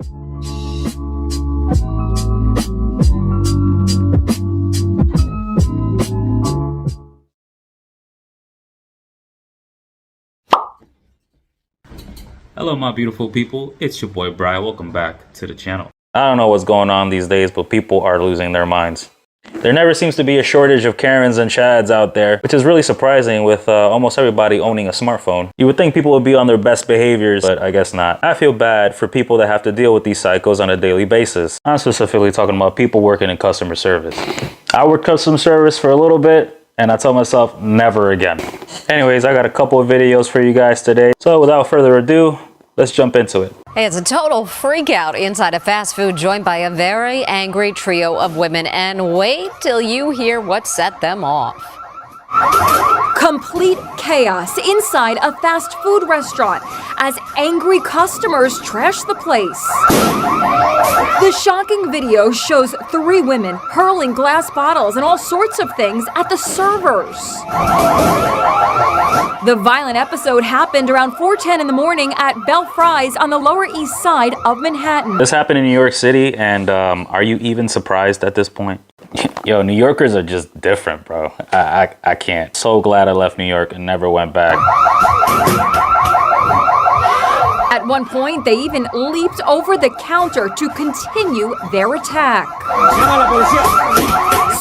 Hello my beautiful people, it's your boy Brian. Welcome back to the channel. I don't know what's going on these days, but people are losing their minds. There never seems to be a shortage of Karens and Chads out there, which is really surprising with almost everybody owning a smartphone. You would think people would be on their best behaviors, but I guess not. I feel bad for people that have to deal with these psychos on a daily basis. I'm specifically talking about people working in customer service. I worked customer service for a little bit, and I told myself, never again. Anyways, I got a couple of videos for you guys today. So without further ado, let's jump into it. Hey, it's a total freak out inside a fast food joint by a very angry trio of women. And wait till you hear what set them off. Complete chaos inside a fast food restaurant as angry customers trash the place. The shocking video shows 3 women hurling glass bottles and all sorts of things at the servers. The violent episode happened around 4:10 in the morning at Bell Fry's on the Lower East Side of Manhattan. This happened in New York City, and are you even surprised at this point? Yo, New Yorkers are just different, bro. I can't. So glad I left New York and never went back. At one point, they even leaped over the counter to continue their attack.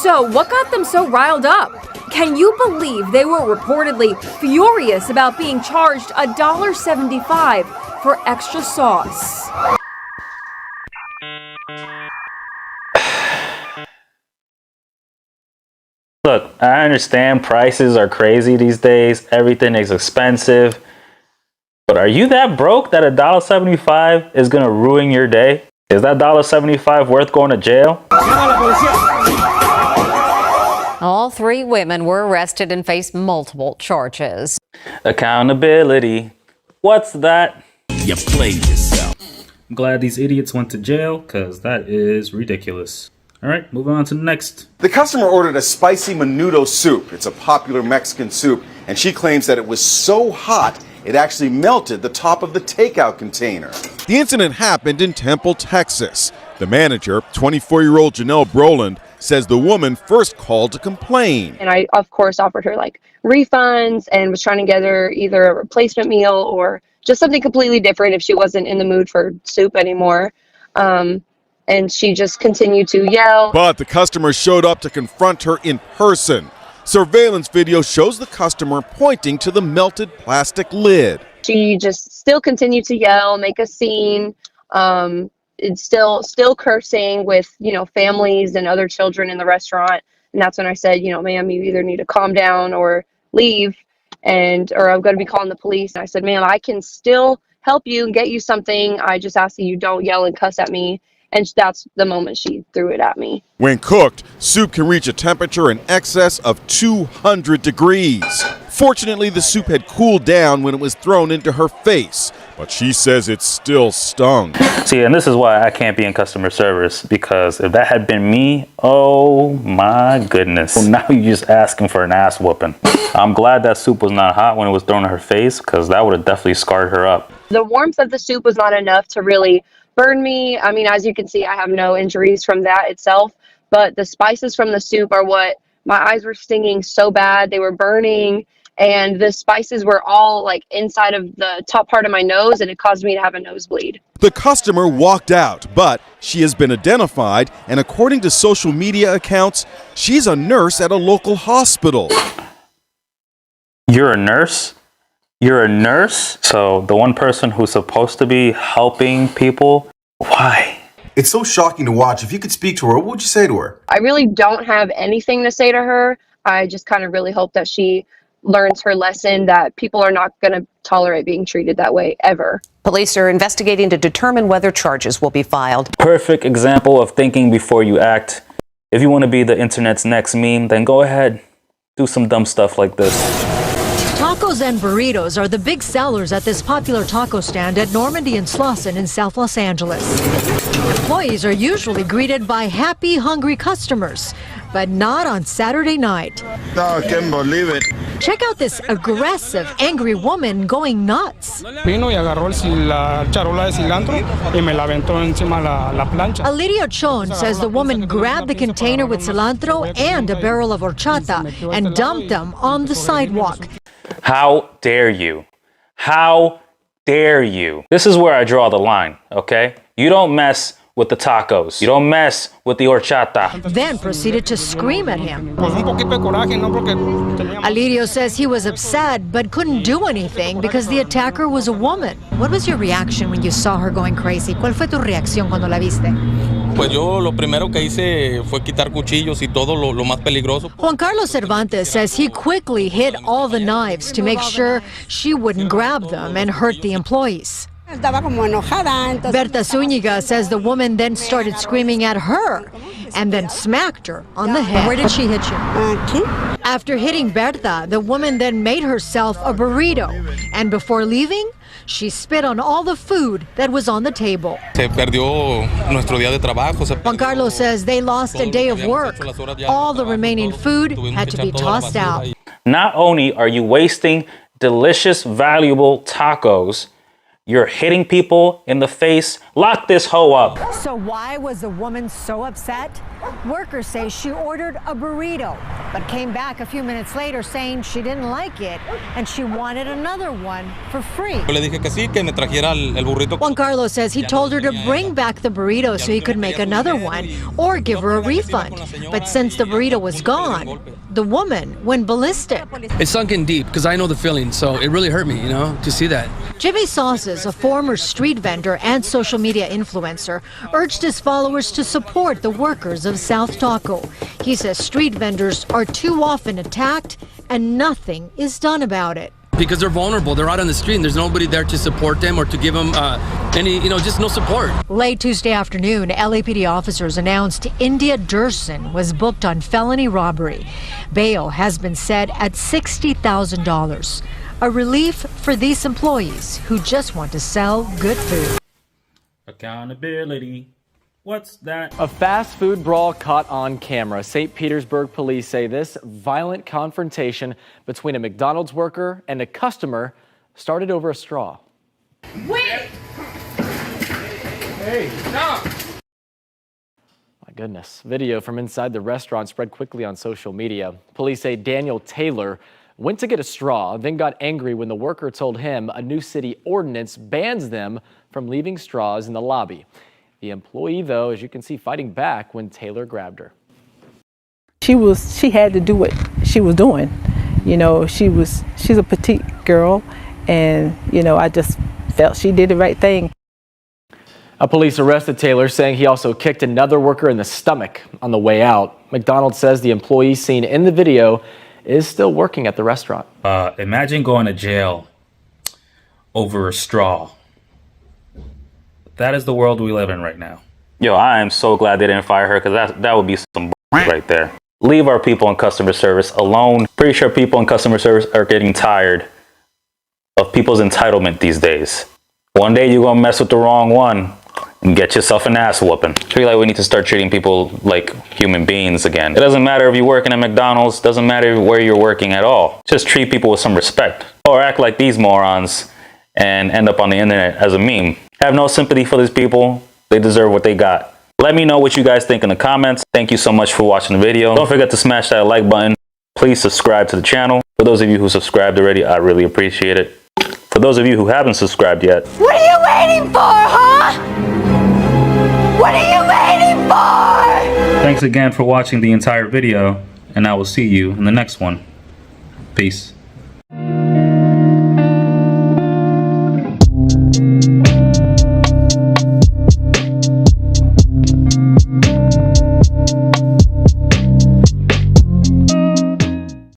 So, what got them so riled up? Can you believe they were reportedly furious about being charged $1.75 for extra sauce? Look, I understand prices are crazy these days. Everything is expensive. But are you that broke that $1.75 is going to ruin your day? Is that $1.75 worth going to jail? All 3 women were arrested and faced multiple charges. Accountability. What's that? You played yourself. I'm glad these idiots went to jail, because that is ridiculous. All right, moving on to the next. The customer ordered a spicy menudo soup. It's a popular Mexican soup, and she claims that it was so hot it actually melted the top of the takeout container. The incident happened in Temple, Texas. The manager, 24-year-old Janelle Broland, says the woman first called to complain. And I, of course, offered her like refunds and was trying to get her either a replacement meal or just something completely different if she wasn't in the mood for soup anymore. And she just continued to yell. But the customer showed up to confront her in person. Surveillance video shows the customer pointing to the melted plastic lid. She just still continued to yell, make a scene. It's still cursing with, families and other children in the restaurant. And that's when I said, ma'am, you either need to calm down or leave, or I'm going to be calling the police. And I said, ma'am, I can still help you and get you something. I just ask that you don't yell and cuss at me. And that's the moment she threw it at me. When cooked, soup can reach a temperature in excess of 200 degrees. Fortunately, the soup had cooled down when it was thrown into her face, but she says it still stung. See, and this is why I can't be in customer service, because if that had been me, oh my goodness. Well, now you're just asking for an ass whooping. I'm glad that soup was not hot when it was thrown in her face, because that would have definitely scarred her up. The warmth of the soup was not enough to really burn me. I mean, as you can see, I have no injuries from that itself, but the spices from the soup are what my eyes were stinging so bad. They were burning, and the spices were all like inside of the top part of my nose, and it caused me to have a nosebleed. The customer walked out, but she has been identified, and according to social media accounts, she's a nurse at a local hospital. You're a nurse? You're a nurse? So the one person who's supposed to be helping people, why? It's so shocking to watch. If you could speak to her, what would you say to her? I really don't have anything to say to her. I just kind of really hope that she learns her lesson, that people are not going to tolerate being treated that way ever. Police are investigating to determine whether charges will be filed. Perfect example of thinking before you act. If you want to be the internet's next meme, then go ahead, do some dumb stuff like this. Tacos and burritos are the big sellers at this popular taco stand at Normandy and Slauson in South Los Angeles. Employees are usually greeted by happy, hungry customers, but not on Saturday night. No, I can't believe it. check out this aggressive, angry woman going nuts. Vino y agarró la charola de cilantro y me la aventó encima la plancha. Alirio Chon says the woman grabbed the container with cilantro and a barrel of horchata and dumped them on the sidewalk. How dare you? How dare you? This is where I draw the line, okay? You don't mess with the tacos. You don't mess with the horchata. Then proceeded to scream at him. Pues un poquito de coraje, no porque teníamos. Alirio says he was upset but couldn't do anything because the attacker was a woman. What was your reaction when you saw her going crazy? ¿Cuál fue tu reacción cuando la viste? Pues yo lo primero que hice fue quitar cuchillos y todo lo más peligroso. Juan Carlos Cervantes says he quickly hid all the knives to make sure she wouldn't grab them and hurt the employees. Berta Zúñiga says the woman then started screaming at her and then smacked her on the head. Where did she hit you? After hitting Berta, the woman then made herself a burrito, and before leaving, she spit on all the food that was on the table. Se perdió nuestro día de trabajo. Juan Carlos says they lost a day of work. All the remaining food had to be tossed out. Not only are you wasting delicious, valuable tacos, you're hitting people in the face. Lock this hoe up. So why was the woman so upset? Workers say she ordered a burrito, but came back a few minutes later saying she didn't like it and she wanted another one for free. Yo le dije que sí, que me trajera el burrito. Juan Carlos says he told her to bring back the burrito so he could make another one or give her a refund. But since the burrito was gone, the woman went ballistic. It sunk in deep because I know the feeling, so it really hurt me, to see that. Jimmy Sauces, a former street vendor and social media influencer, urged his followers to support the workers of South Taco. He says street vendors are too often attacked and nothing is done about it. Because they're vulnerable, they're out on the street and there's nobody there to support them or to give them any, just no support. Late Tuesday afternoon, LAPD officers announced India Durson was booked on felony robbery. Bail has been set at $60,000. A relief for these employees who just want to sell good food. Accountability. What's that? A fast food brawl caught on camera. St. Petersburg police say this violent confrontation between a McDonald's worker and a customer started over a straw. Wait! Hey, stop! My goodness. Video from inside the restaurant spread quickly on social media. Police say Daniel Taylor went to get a straw, then got angry when the worker told him a new city ordinance bans them from leaving straws in the lobby. The employee, though, as you can see, fighting back when Taylor grabbed her. She had to do what she was doing. She's a petite girl, and, I just felt she did the right thing. Police arrested Taylor, saying he also kicked another worker in the stomach on the way out. McDonald's says the employee seen in the video is still working at the restaurant. Imagine going to jail over a straw. That is the world we live in right now. Yo, I am so glad they didn't fire her, because that would be some right there. Leave our people in customer service alone. Pretty sure people in customer service are getting tired of people's entitlement these days. One day you're gonna mess with the wrong one and get yourself an ass whooping. I feel like we need to start treating people like human beings again. It doesn't matter if you're working at McDonald's, doesn't matter where you're working at all. Just treat people with some respect. Or act like these morons and end up on the internet as a meme. I have no sympathy for these people. They deserve what they got. Let me know what you guys think in the comments. Thank you so much for watching the video. Don't forget to smash that like button. Please subscribe to the channel. For those of you who subscribed already, I really appreciate it. For those of you who haven't subscribed yet, What are you waiting for, huh? What are you waiting for? thanks again for watching the entire video, and I will see you in the next one. Peace.